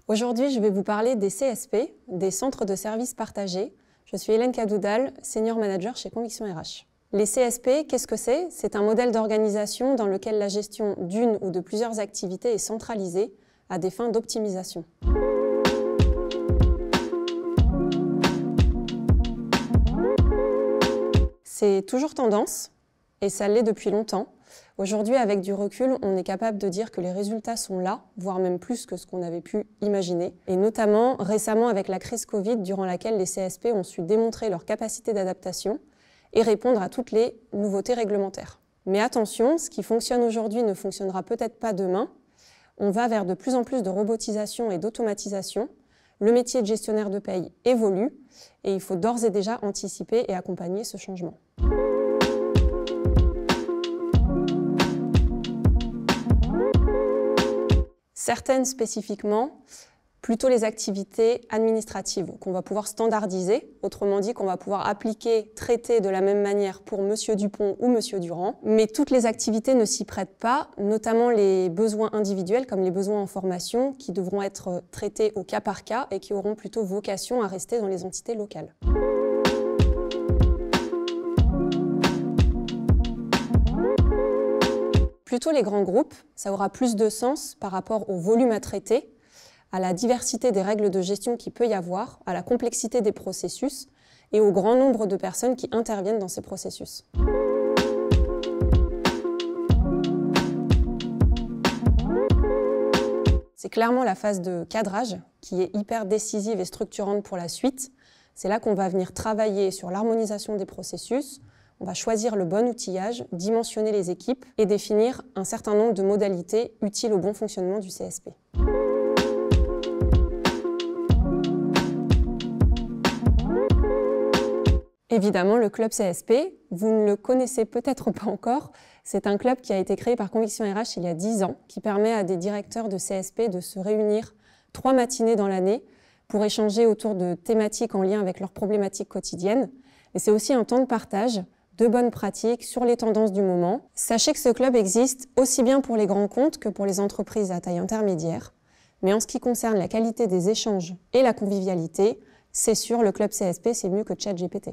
Aujourd'hui, je vais vous parler des CSP, des centres de services partagés. Je suis Hélène Cadoudal, Senior Manager chez Conviction RH. Les CSP, qu'est-ce que c'est? C'est un modèle d'organisation dans lequel la gestion d'une ou de plusieurs activités est centralisée à des fins d'optimisation. C'est toujours tendance, et ça l'est depuis longtemps. Aujourd'hui, avec du recul, on est capable de dire que les résultats sont là, voire même plus que ce qu'on avait pu imaginer. Et notamment, récemment, avec la crise Covid, durant laquelle les CSP ont su démontrer leur capacité d'adaptation et répondre à toutes les nouveautés réglementaires. Mais attention, ce qui fonctionne aujourd'hui ne fonctionnera peut-être pas demain. On va vers de plus en plus de robotisation et d'automatisation. Le métier de gestionnaire de paye évolue et il faut d'ores et déjà anticiper et accompagner ce changement. Certaines spécifiquement, plutôt les activités administratives qu'on va pouvoir standardiser, autrement dit qu'on va pouvoir appliquer, traiter de la même manière pour Monsieur Dupont ou Monsieur Durand. Mais toutes les activités ne s'y prêtent pas, notamment les besoins individuels comme les besoins en formation qui devront être traités au cas par cas et qui auront plutôt vocation à rester dans les entités locales. Plutôt les grands groupes, ça aura plus de sens par rapport au volume à traiter, à la diversité des règles de gestion qu'il peut y avoir, à la complexité des processus et au grand nombre de personnes qui interviennent dans ces processus. C'est clairement la phase de cadrage qui est hyper décisive et structurante pour la suite. C'est là qu'on va venir travailler sur l'harmonisation des processus. On va choisir le bon outillage, dimensionner les équipes et définir un certain nombre de modalités utiles au bon fonctionnement du CSP. Évidemment, le club CSP, vous ne le connaissez peut-être pas encore, c'est un club qui a été créé par Conviction RH il y a 10 ans, qui permet à des directeurs de CSP de se réunir 3 matinées dans l'année pour échanger autour de thématiques en lien avec leurs problématiques quotidiennes. Et c'est aussi un temps de partage de bonnes pratiques sur les tendances du moment. Sachez que ce club existe aussi bien pour les grands comptes que pour les entreprises à taille intermédiaire. Mais en ce qui concerne la qualité des échanges et la convivialité, c'est sûr, le club CSP, c'est mieux que ChatGPT.